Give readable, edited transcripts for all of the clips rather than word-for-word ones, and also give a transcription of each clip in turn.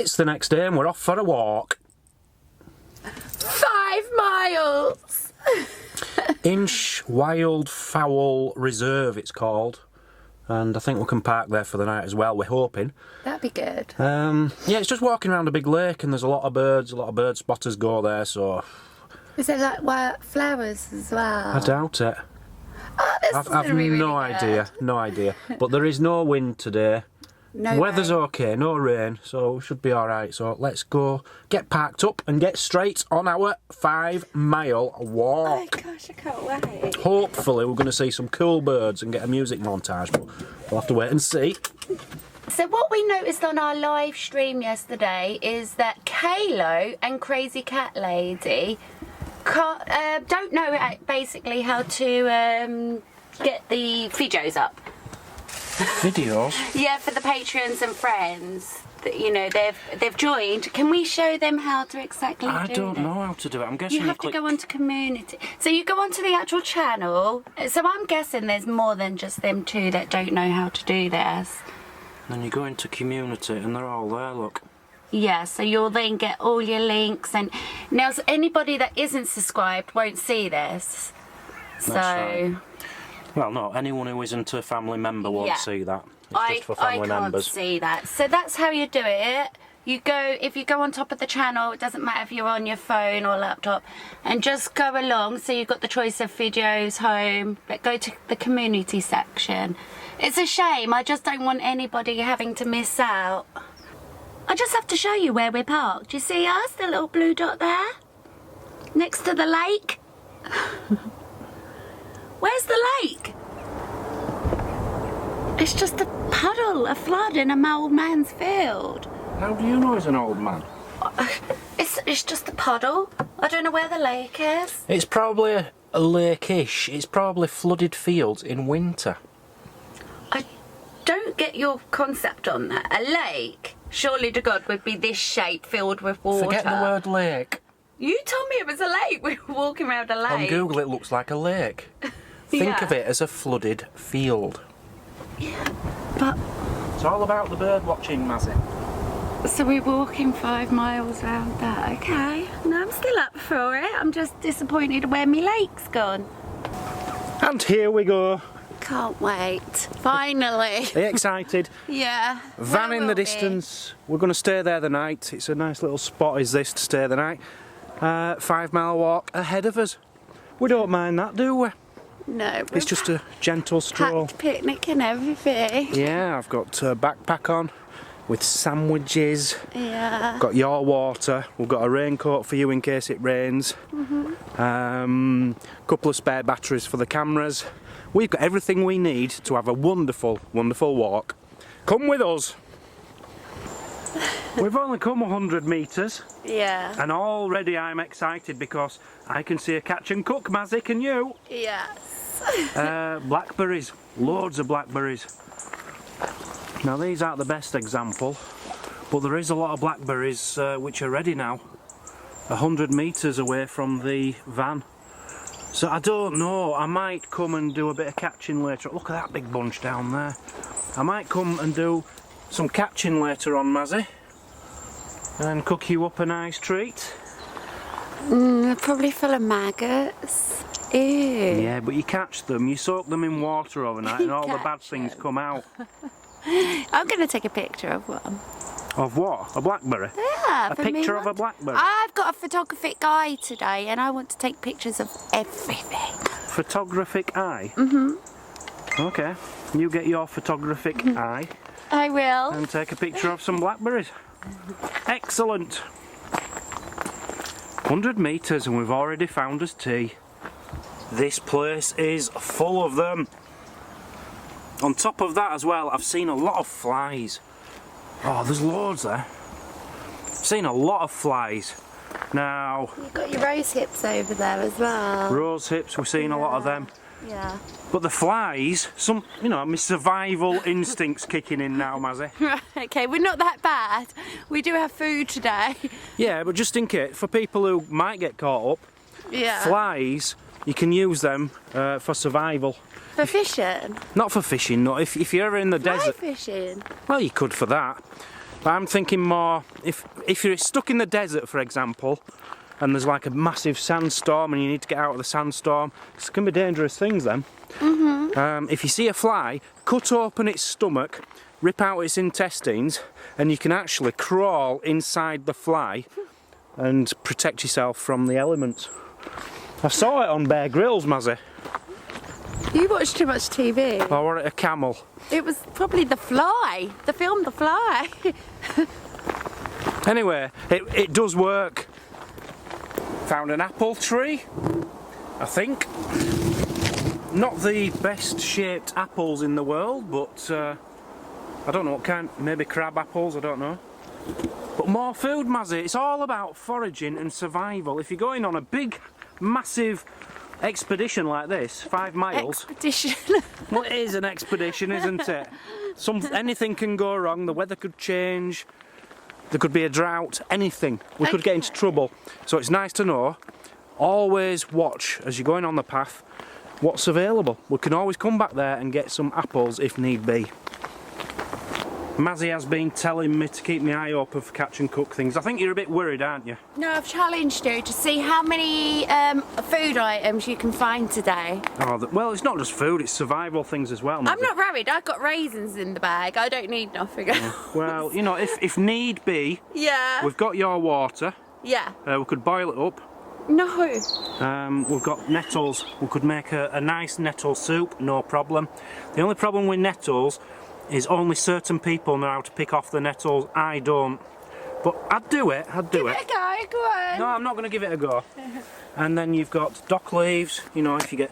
It's the next day and we're off for a walk. 5 miles! Inchfowl Reserve it's called. And I think we can park there for the night as well, we're hoping. That'd be good. Yeah, it's just walking around a big lake and there's a lot of bird spotters go there, so... Is there like wild flowers as well? I doubt it. Oh, this I've no idea. But there is no wind today. No Weather's rain. okay, no rain, so we should be alright. So let's go get parked up and get straight on our 5-mile walk. Oh gosh, I can't wait. Hopefully we're going to see some cool birds and get a music montage, but we'll have to wait and see. So what we noticed on our live stream yesterday is that Kalo and Crazy Cat Lady don't know basically how to get the videos up. Videos? Yeah, for the patrons and friends that, you know, they've joined. Can we show them how to exactly do it? I don't know how to do it. I'm guessing you have to go onto community. So you go onto the actual channel. So I'm guessing there's more than just them two that don't know how to do this. Then you go into community and they're all there, look. Yeah, so you'll then get all your links, and now anybody that isn't subscribed won't see this. So right. Well, no, anyone who isn't a family member won't see that. It's just for family members. I can't see that. So that's how you do it. If you go on top of the channel, it doesn't matter if you're on your phone or laptop, and just go along. So you've got the choice of videos, home, but go to the community section. It's a shame. I just don't want anybody having to miss out. I just have to show you where we're parked. You see us, the little blue dot there? Next to the lake? Where's the lake? It's just a puddle, a flood in a old man's field. How do you know he's an old man? It's just a puddle. I don't know where the lake is. It's probably a lake-ish. It's probably flooded fields in winter. I don't get your concept on that. A lake, surely to God, would be this shape filled with water. Forget the word lake. You told me it was a lake. We were walking around a lake. On Google it looks like a lake. Think of it as a flooded field. Yeah, but... It's all about the bird watching, Mazzy. So we're walking 5 miles around that, okay. No, I'm still up for it. I'm just disappointed where my lake's gone. And here we go. Can't wait. Finally. Are you excited? Yeah. Van in the distance. We're going to stay there the night. It's a nice little spot is this to stay the night. 5-mile walk ahead of us. We don't mind that, do we? No. It's just a gentle stroll. Packed picnic and everything. Yeah, I've got a backpack on with sandwiches. Yeah. Got your water. We've got a raincoat for you in case it rains. Couple of spare batteries for the cameras. We've got everything we need to have a wonderful, wonderful walk. Come with us. We've only come 100 metres. Yeah. And already I'm excited because I can see a catch and cook, Mazzy, can you? Yes. Blackberries. Loads of blackberries. Now these aren't the best example, but there is a lot of blackberries which are ready now. 100 metres away from the van. So I don't know, I might come and do a bit of catching later. Look at that big bunch down there. I might come and do some catching later on, Mazzy, and cook you up a nice treat. They're probably full of maggots. Ew. Yeah, but you catch them, you soak them in water overnight and all the bad things come out. I'm going to take a picture of one. Of what? A blackberry? Yeah, a picture of a blackberry? I've got a photographic eye today and I want to take pictures of everything. Photographic eye? Okay, you get your photographic eye. I will. And take a picture of some blackberries. Excellent. 100 metres and we've already found us tea. This place is full of them. On top of that as well, I've seen a lot of flies. Oh, there's loads there. Seen a lot of flies. Now... You've got your rose hips over there as well. Rose hips, we've seen a lot of them. Yeah. But the flies, my survival instincts kicking in now, Mazzy. Right, okay, we're not that bad. We do have food today. Yeah, but just in case, for people who might get caught up, flies, you can use them for survival. For fishing? Not for fishing, no. If you're ever in the desert... fishing? Well, you could for that. But I'm thinking more, if you're stuck in the desert, for example, and there's like a massive sandstorm and you need to get out of the sandstorm, it's going to be dangerous things then. If you see a fly, cut open its stomach, rip out its intestines, and you can actually crawl inside the fly and protect yourself from the elements. I saw it on Bear Grylls, Mazzy. You watch too much TV. Or was it a camel? It was probably The Fly, the film The Fly. Anyway, it does work. Found an apple tree, I think. Not the best shaped apples in the world, but I don't know what kind, maybe crab apples, I don't know. But more food, Mazzy. It's all about foraging and survival. If you're going on a big, massive expedition like this, 5 miles. Expedition. Well, it is an expedition, isn't it? Anything can go wrong, the weather could change, there could be a drought, anything. We could get into trouble. So it's nice to know, always watch as you're going on the path what's available. We can always come back there and get some apples if need be. Mazzy has been telling me to keep my eye open for catch and cook things. I think you're a bit worried, aren't you? No, I've challenged you to see how many food items you can find today. Oh, well, it's not just food, it's survival things as well, Mazzy. I'm not worried, I've got raisins in the bag. I don't need nothing else. Well, you know, if need be, Yeah. we've got your water. Yeah. We could boil it up. No. We've got nettles. We could make a nice nettle soup, no problem. The only problem with nettles is only certain people know how to pick off the nettles. I don't. But I'd do it, Give it a go, go on. No, I'm not going to give it a go. And then you've got dock leaves, you know, if you get...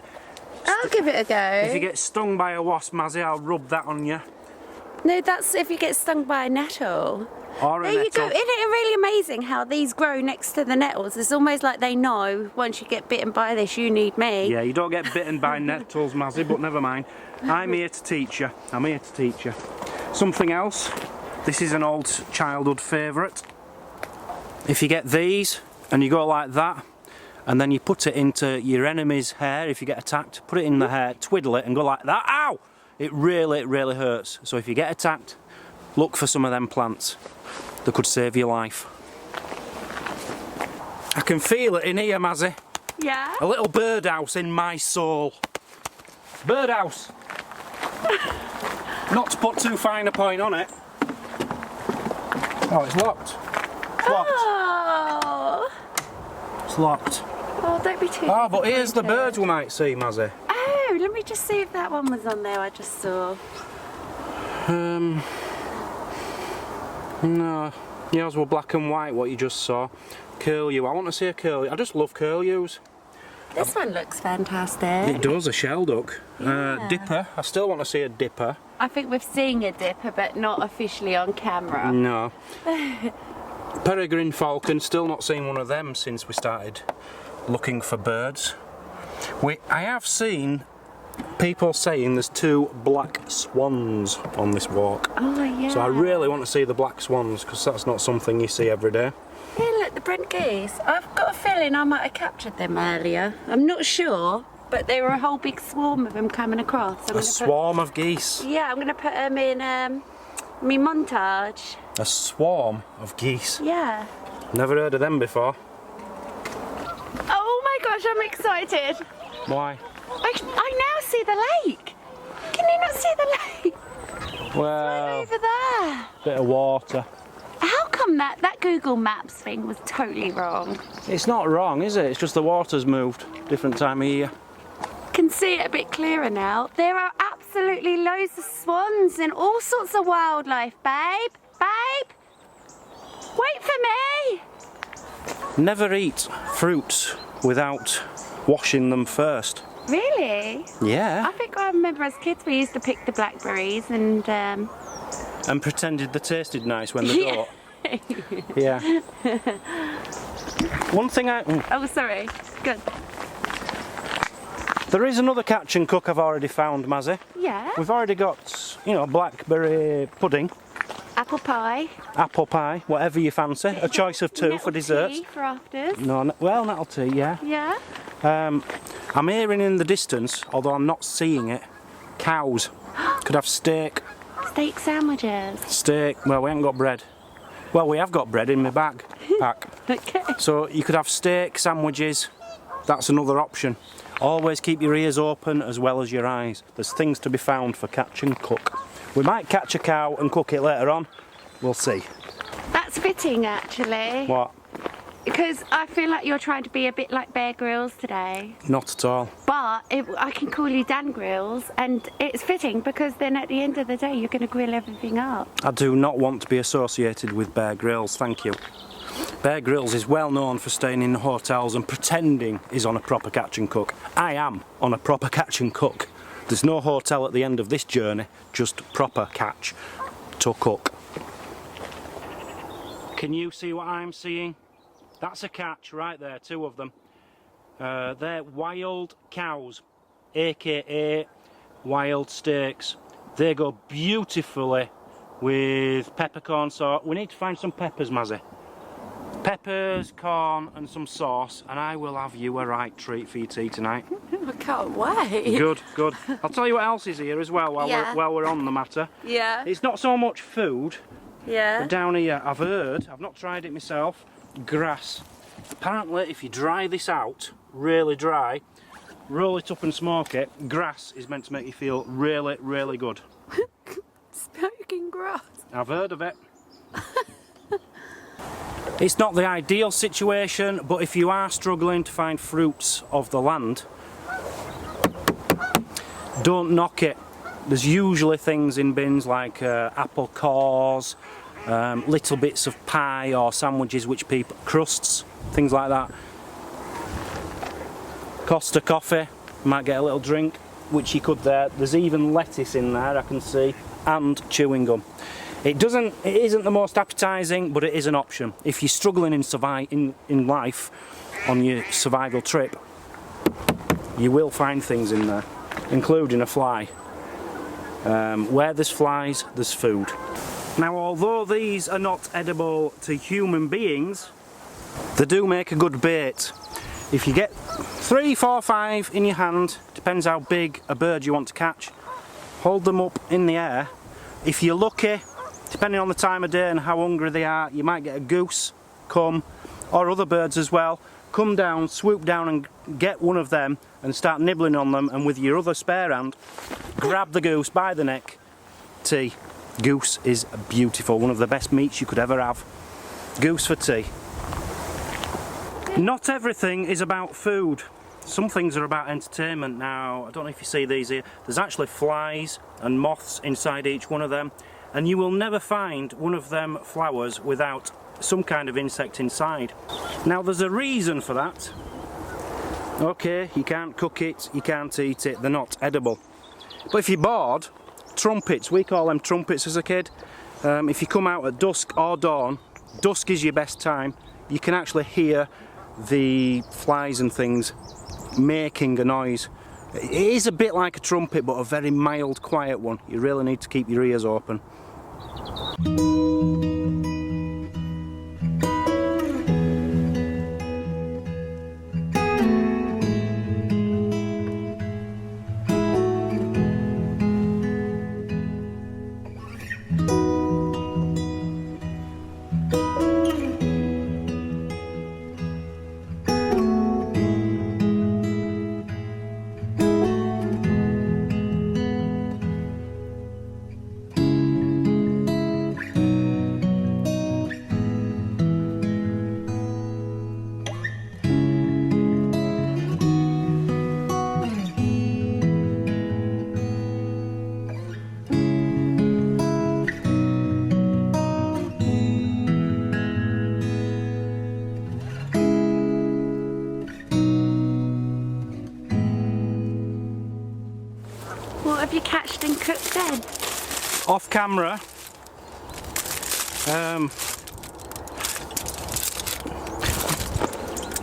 I'll give it a go. If you get stung by a wasp, Mazzy, I'll rub that on you. No, that's if you get stung by a nettle. Or a There you nettle. go. Isn't it really amazing how these grow next to the nettles? It's almost like they know once you get bitten by this, you need me. Yeah, you don't get bitten by nettles, Mazzy, but never mind. I'm here to teach you. I'm here to teach you. Something else. This is an old childhood favourite. If you get these and you go like that, and then you put it into your enemy's hair, if you get attacked, put it in the hair, twiddle it and go like that. Ow! It really hurts. So if you get attacked, look for some of them plants. They could save your life. I can feel it in here, Mazzy. Yeah? A little birdhouse in my soul. Birdhouse. Not to put too fine a point on it. Oh, it's locked. It's locked. Oh. It's locked. Oh, don't be too Oh, but here's the disappointed. birds we might see, Mazzy. Oh, let me just see if that one was on there I just saw. No. Yours were black and white, what you just saw. Curlew. I want to see a curlew. I just love curlews. This one looks fantastic. It does, a shell duck. Dipper. I still want to see a dipper. I think we've seen a dipper, but not officially on camera. No. Peregrine falcon, still not seen one of them since we started looking for birds. I have seen people saying there's 2 black swans on this walk. Oh, yeah. So I really want to see the black swans because that's not something you see every day. Hey, look, the Brent geese. I've got a feeling I might have captured them earlier. I'm not sure, but there were a whole big swarm of them coming across. A swarm of geese. Yeah, I'm going to put them in me montage. A swarm of geese. Yeah. Never heard of them before. Oh my gosh, I'm excited. Why? I now see the lake. Can you not see the lake? Well, Over there. bit of water. How come that Google Maps thing was totally wrong? It's not wrong, is it? It's just the water's moved. Different time of year. Can see it a bit clearer now. There are absolutely loads of swans and all sorts of wildlife, babe. Babe, wait for me. Never eat fruits without washing them first. Really? Yeah. I think I remember as kids we used to pick the blackberries and And pretended they tasted nice when they Yeah. don't. Yeah. One thing Oh, sorry. Good. There is another catch and cook I've already found, Mazzy. Yeah. We've already got, you know, blackberry pudding, Apple pie. apple pie, whatever you fancy. A choice of 2 for Nettle dessert. tea for afters. No, well, nettle tea, yeah. Yeah. I'm hearing in the distance, although I'm not seeing it, cows. Could have steak. Steak sandwiches. Steak. Well, we haven't got bread. Well, we have got bread in my pack. Okay. So you could have steak, sandwiches. That's another option. Always keep your ears open as well as your eyes. There's things to be found for catch and cook. We might catch a cow and cook it later on. We'll see. That's fitting, actually. What? Because I feel like you're trying to be a bit like Bear Grylls today. Not at all. But I can call you Dan Grills, and it's fitting because then at the end of the day you're going to grill everything up. I do not want to be associated with Bear Grylls, thank you. Bear Grylls is well known for staying in hotels and pretending he's on a proper catch and cook. I am on a proper catch and cook. There's no hotel at the end of this journey, just proper catch to cook. Can you see what I'm seeing? That's a catch right there, 2 of them. They're wild cows, aka wild steaks. They go beautifully with peppercorn sauce. We need to find some peppers, Mazzy. Peppers, corn and some sauce, and I will have you a right treat for your tea tonight. I can't wait. Good, good. I'll tell you what else is here as well while we're on the matter. Yeah. It's not so much food, Yeah. but down here I've heard, I've not tried it myself, grass. Apparently if you dry this out, really dry, roll it up and smoke it, grass is meant to make you feel really, really good. Smoking grass. I've heard of it. It's not the ideal situation, but if you are struggling to find fruits of the land, don't knock it. There's usually things in bins like apple cores, little bits of pie or sandwiches which people, crusts, things like that. Costa coffee, might get a little drink, which you could there. There's even lettuce in there, I can see, and chewing gum. It isn't the most appetising, but it is an option. If you're struggling in life on your survival trip, you will find things in there, including a fly. Where there's flies, there's food. Now, although these are not edible to human beings, they do make a good bait. If you get 3, 4, 5 in your hand, depends how big a bird you want to catch, hold them up in the air. If you're lucky, depending on the time of day and how hungry they are, you might get a goose come, or other birds as well. Come down, swoop down and get one of them and start nibbling on them, and with your other spare hand, grab the goose by the neck. Tea. Goose is beautiful, one of the best meats you could ever have. Goose for tea. Not everything is about food. Some things are about entertainment. Now, I don't know if you see these here. There's actually flies and moths inside each one of them. And you will never find one of them flowers without some kind of insect inside. Now there's a reason for that. Okay, you can't cook it, you can't eat it, they're not edible. But if you're bored, trumpets, we call them trumpets as a kid. If you come out at dusk or dawn, dusk is your best time, you can actually hear the flies and things making a noise. It is a bit like a trumpet, but a very mild, quiet one. You really need to keep your ears open. What have you catched and cooked then? Off camera,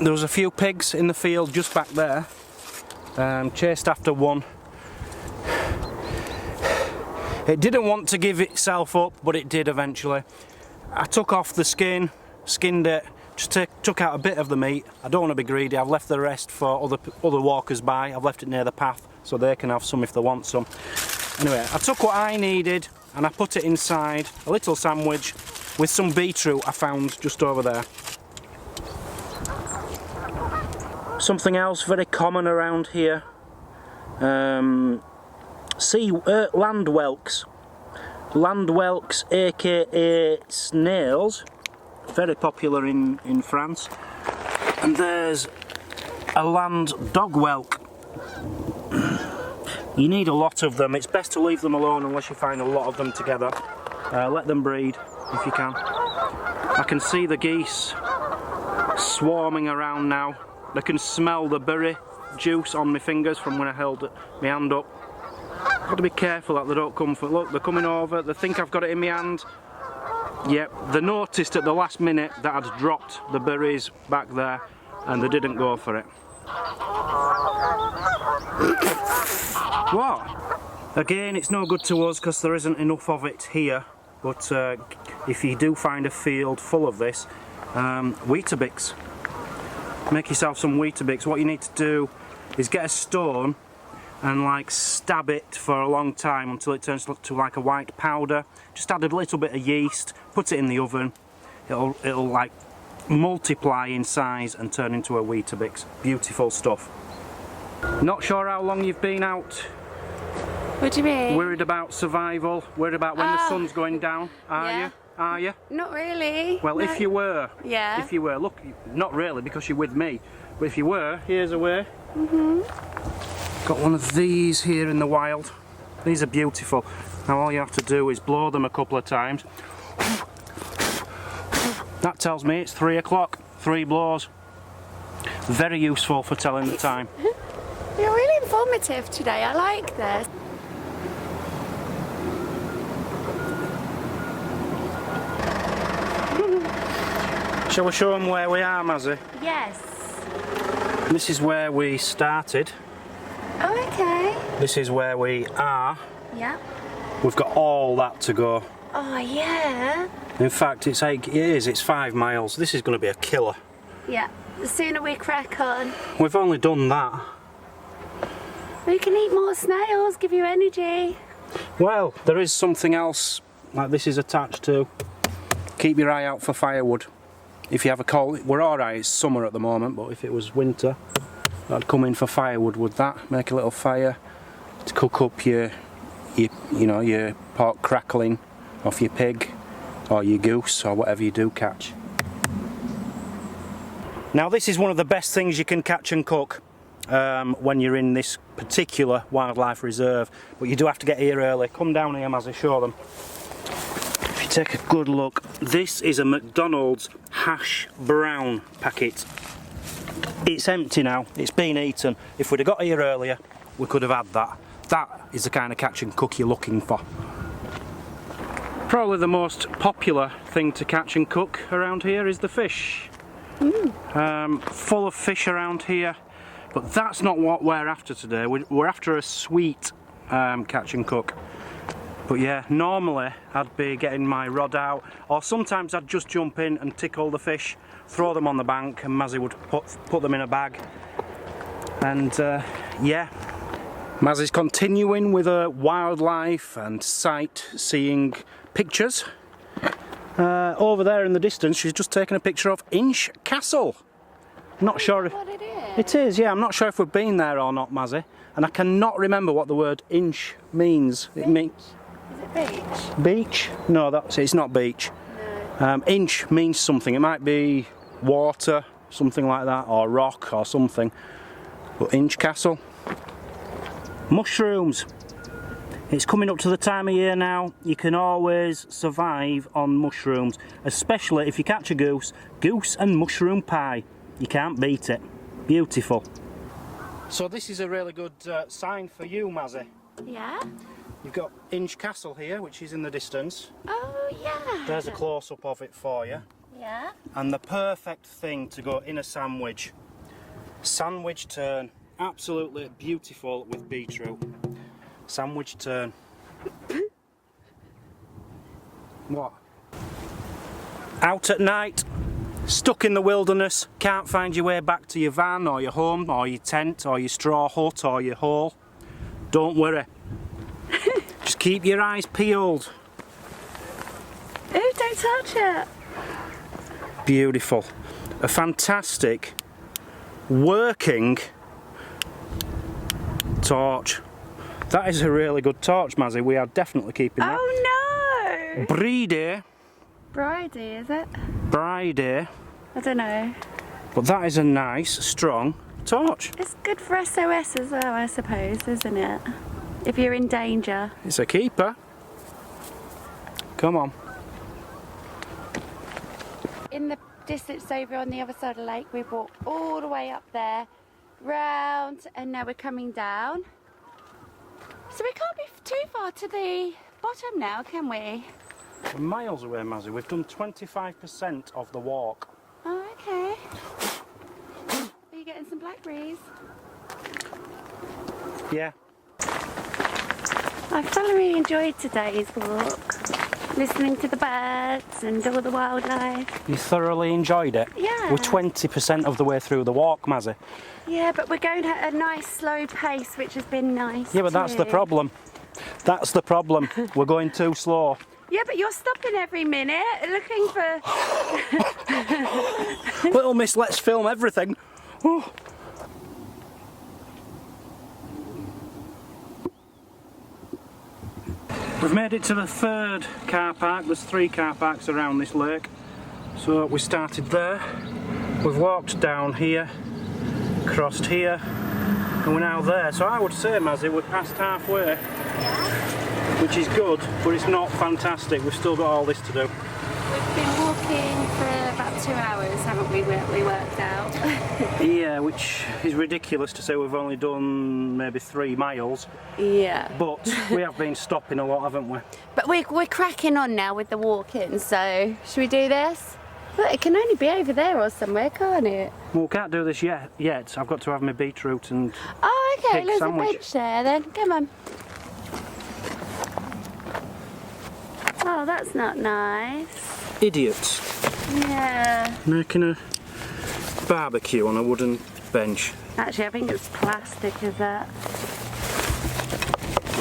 there was a few pigs in the field just back there. Chased after one. It didn't want to give itself up, but it did eventually. I took off the skin, skinned it, just took out a bit of the meat. I don't want to be greedy, I've left the rest for other walkers by. I've left it near the path so they can have some if they want some. Anyway, I took what I needed and I put it inside a little sandwich with some beetroot I found just over there. Something else very common around here, land whelks. Land whelks, aka snails, very popular in France. And there's a land dog whelk. You need a lot of them. It's best to leave them alone unless you find a lot of them together. Let them breed if you can. I can see the geese swarming around now. I can smell the berry juice on my fingers from when I held my hand up. Got to be careful that they don't come for. Look, they're coming over. They think I've got it in my hand. Yep, they noticed at the last minute that I'd dropped the berries back there, and they didn't go for it. What? Again, it's no good to us because there isn't enough of it here. But if you do find a field full of this, Weetabix. Make yourself some Weetabix. What you need to do is get a stone and like stab it for a long time until it turns to like a white powder. Just add a little bit of yeast, put it in the oven. It'll like multiply in size and turn into a Weetabix. Beautiful stuff. Not sure how long you've been out. What do you mean? Worried about survival, worried about when the sun's going down, are you? Are you? Not really. Well, no. If you were, if you were, look, not really because you're with me, but if you were, here's a way. Got one of these here in the wild. These are beautiful. Now all you have to do is blow them a couple of times. That tells me it's 3 o'clock, 3 blows. Very useful for telling the time. You're really informative today, I like this. Shall we show them where we are, Mazzy? Yes. This is where we started. Oh, okay. This is where we are. Yeah. We've got all that to go. Oh, yeah. In fact, it's 5 miles. This is going to be a killer. Yeah. The sooner we crack on. We've only done that. We can eat more snails, give you energy. Well, there is something else like this is attached to. Keep your eye out for firewood. If you have a cold, we're alright, it's summer at the moment, but if it was winter, I'd come in for firewood with that, make a little fire to cook up your pork crackling off your pig or your goose or whatever you do catch. Now this is one of the best things you can catch and cook when you're in this particular wildlife reserve, but you do have to get here early. Come down here, Mazzy, show them. If you take a good look, this is a McDonald's hash brown packet. It's empty now, it's been eaten. If we'd have got here earlier, we could have had that. That is the kind of catch and cook you're looking for. Probably the most popular thing to catch and cook around here is the fish. Full of fish around here, but that's not what we're after today. We're after a sweet catch and cook. But yeah, normally I'd be getting my rod out, or sometimes I'd just jump in and tickle the fish, throw them on the bank, and Mazzy would put them in a bag. And yeah, Mazzy's continuing with her wildlife and sightseeing pictures. Over there in the distance, she's just taken a picture of Inch Castle. Not sure if what it is. It is, yeah. I'm not sure if we've been there or not, Mazzy, and I cannot remember what the word inch means. Beach. It means. Is it beach? Beach? No, it's not beach. No. Inch means something. It might be water, something like that, or rock or something. But Inch Castle. Mushrooms. It's coming up to the time of year now. You can always survive on mushrooms, especially if you catch a goose. Goose and mushroom pie. You can't beat it. Beautiful. So this is a really good sign for you, Mazzy. Yeah? You've got Inch Castle here, which is in the distance. Oh, yeah. There's a close-up of it for you. Yeah? And the perfect thing to go in a sandwich. Sandwich turn. Absolutely beautiful with beetroot. Sandwich turn. What? Out at night, stuck in the wilderness, can't find your way back to your van or your home or your tent or your straw hut or your hole. Don't worry. Just keep your eyes peeled. Ooh, don't touch it. Beautiful. A fantastic working torch. That is a really good torch, Mazzy. We are definitely keeping that. Oh no! Bridey. Bridey, is it? Bridey. I don't know. But that is a nice, strong torch. It's good for SOS as well, I suppose, isn't it? If you're in danger. It's a keeper. Come on. In the distance over on the other side of the lake, we walked all the way up there, round, and now we're coming down. So we can't be too far to the bottom now, can we? We're miles away, Mazzy. We've done 25% of the walk. Oh, okay. Are you getting some blackberries? Yeah. I thoroughly enjoyed today's walk. Listening to the birds and all the wildlife. You thoroughly enjoyed it? Yeah. We're 20% of the way through the walk, Mazzy. Yeah, but we're going at a nice slow pace, which has been nice. Yeah, but that's the too. problem. That's the problem. We're going too slow. Yeah, but you're stopping every minute, looking for... Little miss, let's film everything. Oh. We've made it to the third car park. There's 3 car parks around this lake. So we started there. We've walked down here, crossed here, and we're now there. So I would say, Mazzy, we're past halfway. Which is good, but it's not fantastic. We've still got all this to do. We've been walking for about 2 hours, haven't we? We worked out. Yeah, which is ridiculous to say we've only done maybe 3 miles. Yeah. But we have been stopping a lot, haven't we? But we're cracking on now with the walking, so should we do this? Look, it can only be over there or somewhere, can't it? Well, we can't do this yet. I've got to have my beetroot and Oh, okay, pig there's sandwich. a bench there then. Come on. Oh, that's not nice. Idiots. Yeah. Making a barbecue on a wooden bench. Actually, I think it's plastic, is that?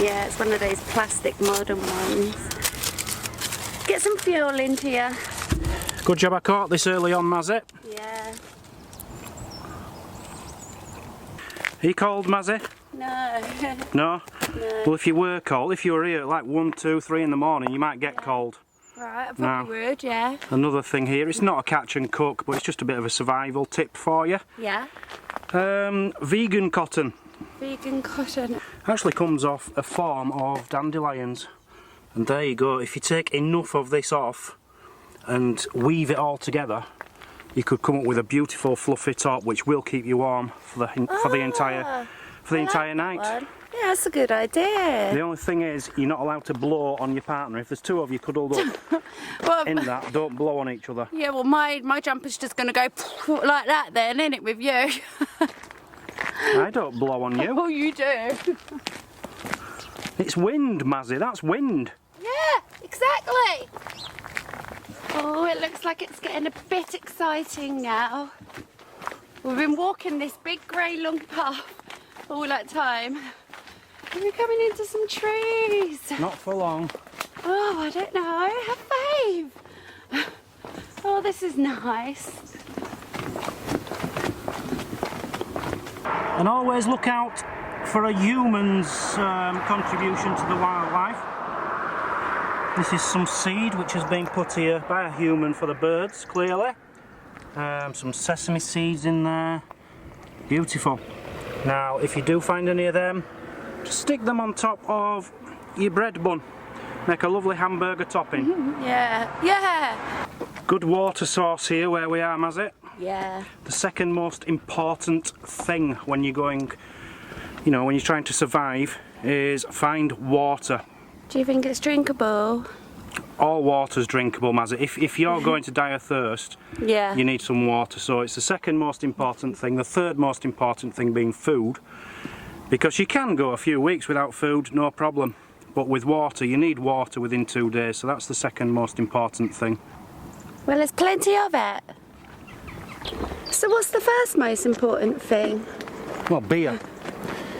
Yeah, it's one of those plastic modern ones. Get some fuel into you. Good job I caught this early on, Mazzy. Yeah. Are you cold, Mazzy? No. No? No. Well, if you were cold, if you were here at like 1, 2, 3 in the morning, you might get cold. Right, I probably would, yeah. Another thing here, it's not a catch and cook, but it's just a bit of a survival tip for you. Yeah. Vegan cotton. Vegan cotton. Actually comes off a form of dandelions. And there you go, if you take enough of this off and weave it all together, you could come up with a beautiful fluffy top which will keep you warm for the entire night. One. Yeah, that's a good idea. The only thing is, you're not allowed to blow on your partner. If there's 2 of you cuddled up Well, in that, don't blow on each other. yeah, well, my jumper's just going to go like that then, isn't it, with you? I don't blow on you. Oh, you do. It's wind, Mazzy, that's wind. Yeah, exactly. Oh, it looks like it's getting a bit exciting now. We've been walking this big grey long path all that time. And we're coming into some trees. Not for long. Oh, I don't know. Have faith. Oh, this is nice. And always look out for a human's contribution to the wildlife. This is some seed which has been put here by a human for the birds, clearly. Some sesame seeds in there. Beautiful. Now, if you do find any of them, just stick them on top of your bread bun. Make a lovely hamburger topping. Yeah, yeah. Good water source here where we are, Mazzy. Yeah. The second most important thing when you're going, when you're trying to survive, is find water. Do you think it's drinkable? All water's drinkable, Mazzy. If you're going to die of thirst, Yeah. you need some water. So it's the second most important thing. The third most important thing being food. Because you can go a few weeks without food, no problem. But with water, you need water within 2 days. So that's the second most important thing. Well, there's plenty of it. So what's the first most important thing? Well, beer.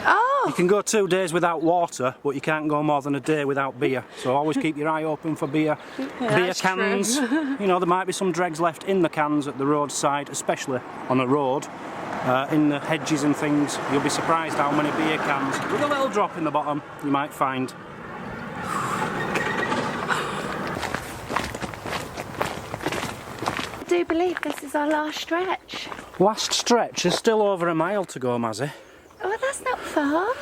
Oh, You can go 2 days without water, but you can't go more than a day without beer. So always keep your eye open for beer. Beer cans. You know, there might be some dregs left in the cans at the roadside, especially on a road. In the hedges and things. You'll be surprised how many beer cans with a little drop in the bottom you might find. I do believe this is our last stretch. Last stretch, there's still over a mile to go, Mazzy. Oh, that's not far.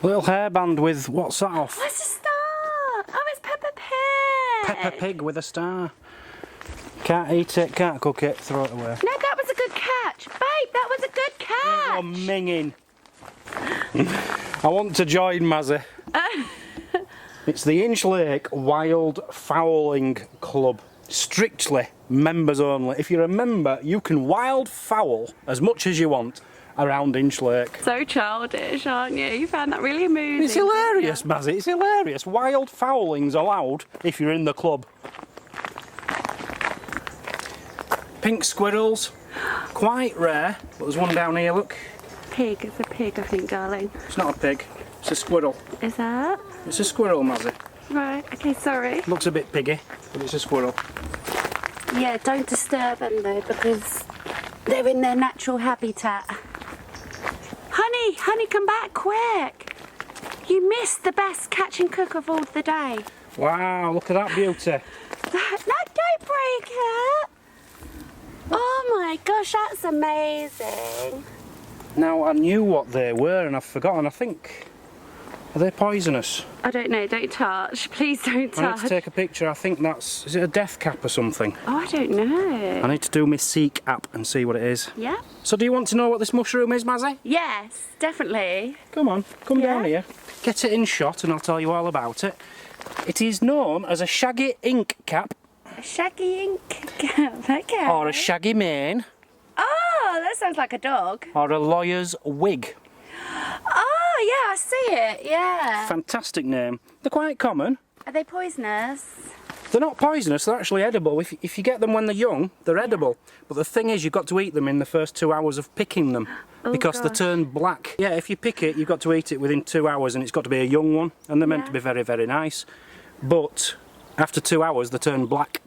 A little hairband with, what's that off? What's a star? Oh, it's Peppa Pig. Peppa Pig with a star. Can't eat it, can't cook it, throw it away. No, that was a good catch. Babe, that was a good catch. Oh, minging. I want to join, Mazzy. It's the Inch Lake Wild Fowling Club. Strictly members only. If you're a member, you can wild fowl as much as you want around Inch Lake. So childish, aren't you? You found that really amusing. It's hilarious, Mazzy, it's hilarious. Wild fowling's allowed if you're in the club. Pink squirrels, quite rare, but there's one down here, look. Pig, it's a pig, I think, darling. It's not a pig, it's a squirrel. Is that? It's a squirrel, Mazzy. Right, okay, sorry. Looks a bit piggy, but it's a squirrel. Yeah, don't disturb them though, because they're in their natural habitat. Honey, come back quick. You missed the best catch and cook of all the day. Wow, look at that beauty. No, don't break it. Oh my gosh, that's amazing. Now, I knew what they were and I've forgotten, I think. Are they poisonous? I don't know, don't touch. Please don't touch. I need to take a picture, I think that's... Is it a death cap or something? Oh, I don't know. I need to do my Seek app and see what it is. Yeah? So do you want to know what this mushroom is, Mazzy? Yes, definitely. Come on, come Yeah? down here. Get it in shot and I'll tell you all about it. It is known as a shaggy ink cap. A shaggy ink cap, okay. Or a shaggy mane. Oh, that sounds like a dog. Or a lawyer's wig. Oh, yeah, I see it, yeah. Fantastic name. They're quite common. Are they poisonous? They're not poisonous, they're actually edible. If you get them when they're young, they're edible. But the thing is, you've got to eat them in the first 2 hours of picking them. Oh, because they gosh. turn black. Yeah, if you pick it, you've got to eat it within 2 hours and it's got to be a young one. And they're meant to be very, very nice. But after 2 hours, they turn black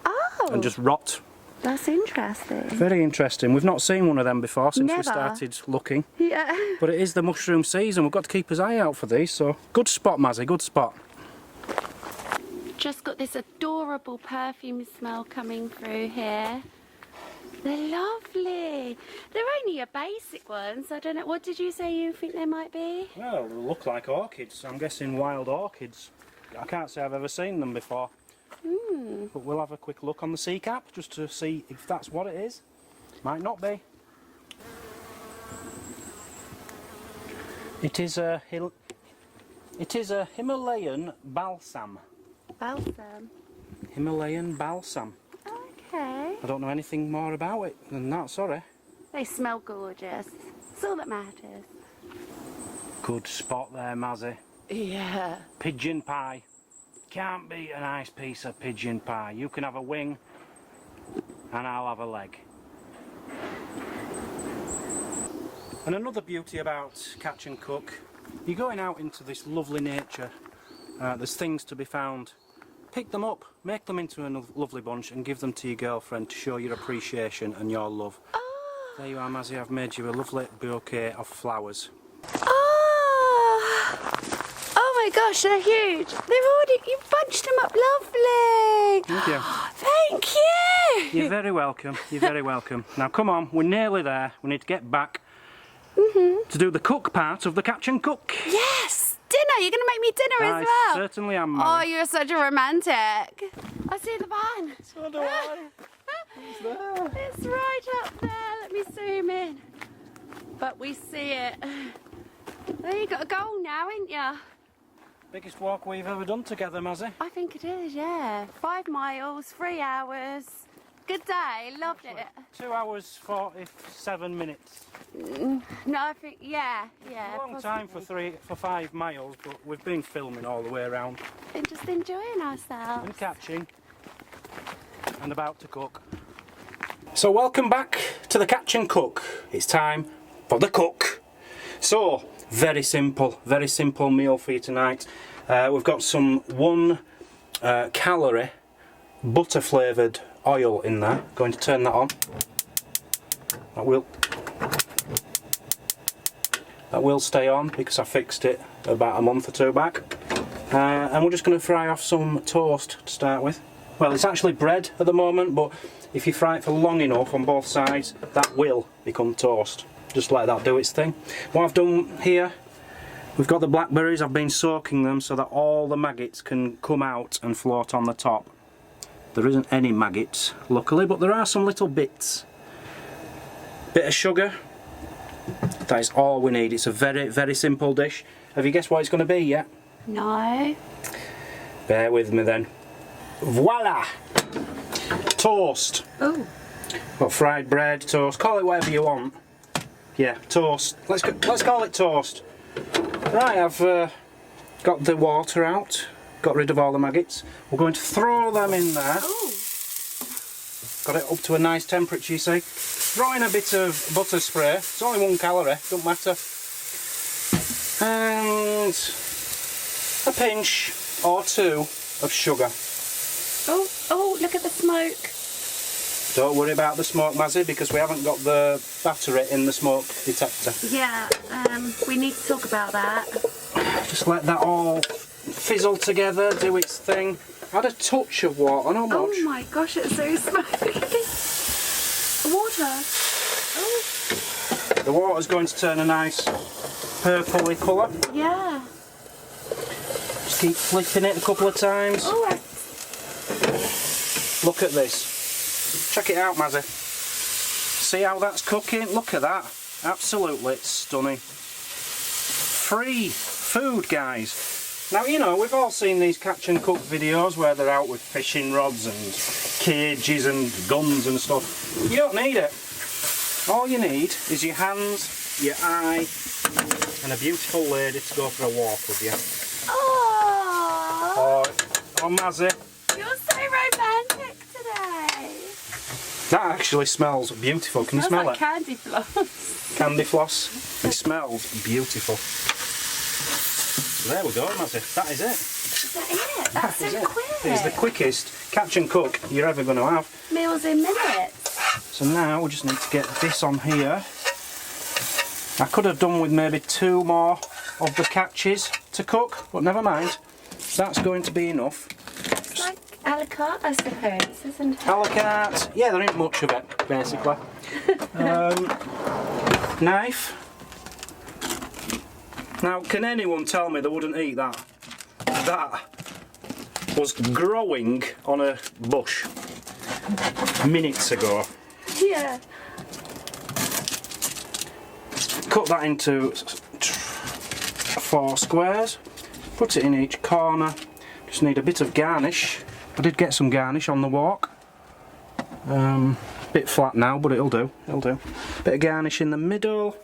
Oh, and just rot. that's interesting. Very interesting. We've not seen one of them before since we Never. started looking. Yeah. But it is the mushroom season. We've got to keep his eye out for these. So good spot, Mazzy, good spot. Just got this adorable perfume smell coming through here. They're lovely. They're only a basic one, so I don't know. What did you say you think they might be? Well, they look like orchids. I'm guessing wild orchids. I can't say I've ever seen them before. But we'll have a quick look on the Seek app just to see if that's what it is. Might not be. It is a Himalayan balsam. Balsam. Himalayan balsam. Okay. I don't know anything more about it than that, sorry. They smell gorgeous. That's all that matters. Good spot there, Mazzy. Yeah. Pigeon pie. Can't beat a nice piece of pigeon pie. You can have a wing and I'll have a leg. And another beauty about catch and cook, you're going out into this lovely nature, there's things to be found. Pick them up, make them into a lovely bunch and give them to your girlfriend to show your appreciation and your love. Oh. There you are, Mazzy, I've made you a lovely bouquet of flowers. Oh my gosh, they're huge. You've bunched them up lovely. Thank you. Thank you. You're very welcome, you're very welcome. Now come on, we're nearly there. We need to get back to do the cook part of the catch and cook. Yes, do dinner. You're going to make me dinner as well. I certainly am, Oh, Mary. you're such a romantic. I see the van. So do I. It's there. It's right up there. Let me zoom in. But we see it. There, you got a goal now, ain't ya? Biggest walk we've ever done together, Mazzy. I think it is, yeah. 5 miles, 3 hours. Good day, loved it. 2 hours 47 minutes. No, I think, yeah. A long time for 5 miles, but we've been filming all the way around And just enjoying ourselves. and catching and about to cook. So welcome back to the Catch and Cook. It's time for the cook. So very simple meal for you tonight. We've got some 1 calorie butter flavoured oil in there. Going to turn that on. That will stay on because I fixed it about a month or 2 back. And we're just going to fry off some toast to start with. Well, it's actually bread at the moment, but if you fry it for long enough on both sides, that will become toast. Just let that do its thing. What I've done here, we've got the blackberries. I've been soaking them so that all the maggots can come out and float on the top. There isn't any maggots, luckily, but there are some little bits. Bit of sugar. That is all we need. It's a very simple dish. Have you guessed what it's going to be yet? No. Bear with me then. Voila! Toast. Oh. Got fried bread, toast, call it whatever you want. Yeah, toast. Let's call it toast. Right, I've got the water out, got rid of all the maggots. We're going to throw them in there. Oh. Got it up to a nice temperature, you see. Throw in a bit of butter spray. It's only 1 calorie, don't matter. And a pinch or 2 of sugar. Oh, look at the smoke. Don't worry about the smoke, Mazzy, because we haven't got the battery in the smoke detector. Yeah, we need to talk about that. Just let that all fizzle together, do its thing. Add a touch of water, not much. Oh my gosh, it's so smoky. Water. Oh. The water's going to turn a nice purpley colour. Yeah. Just keep flipping it a couple of times. Oh, Look at this. Check it out, Mazzy. See how that's cooking? Look at that. Absolutely stunning. Free food, guys. Now, you know, we've all seen these catch and cook videos where they're out with fishing rods and cages and guns and stuff. You don't need it. All you need is your hands, your eye, and a beautiful lady to go for a walk with you. oh. Oh, Mazzy. You're so romantic today. That actually smells beautiful. Can you smell like it? Candy floss. Candy floss. It smells beautiful. There we go, Mazzy. That is it. Is that it? That's That is so it. quick. It's the quickest catch and cook you're ever going to have. Meals in minutes. So now we just need to get this on here. I could have done with maybe 2 more of the catches to cook, but never mind. That's going to be enough. It's like a la carte, I suppose, isn't it? A la carte. Yeah, there ain't much of it, basically. Knife. Now, can anyone tell me they wouldn't eat that? That was growing on a bush minutes ago. Yeah. Cut that into 4 squares. Put it in each corner. Just need a bit of garnish. I did get some garnish on the walk. Bit flat now, but it'll do. It'll do. Bit of garnish in the middle.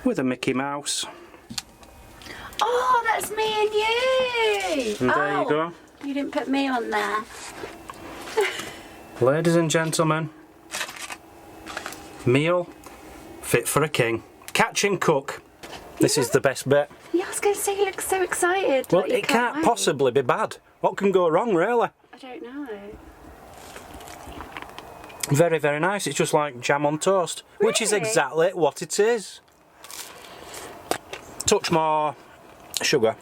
With a Mickey Mouse. Oh, that's me and you. And there you go. You didn't put me on there. Ladies and gentlemen, meal fit for a king. Catch and cook. This is the best bit. Yeah, I was going to say you look so excited. Well, like you it can't wait. possibly be bad. What can go wrong, really? I don't know. Very nice. It's just like jam on toast, which is Really? exactly what it is. Touch more sugar.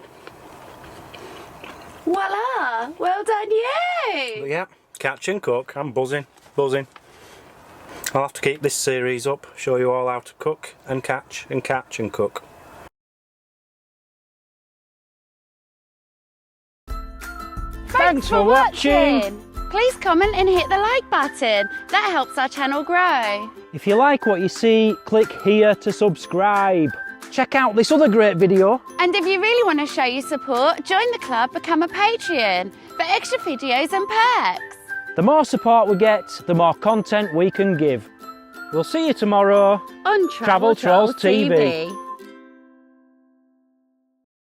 Voila! Well done, you! But yeah, catch and cook. I'm buzzing. I'll have to keep this series up, show you all how to cook and catch and cook. Thanks for watching. Please comment and hit the like button. That helps our channel grow. If you like what you see, click here to subscribe. Check out this other great video. And if you really want to show your support, join the club, become a Patreon for extra videos and perks. The more support we get, the more content we can give. We'll see you tomorrow On Travel Trolls TV.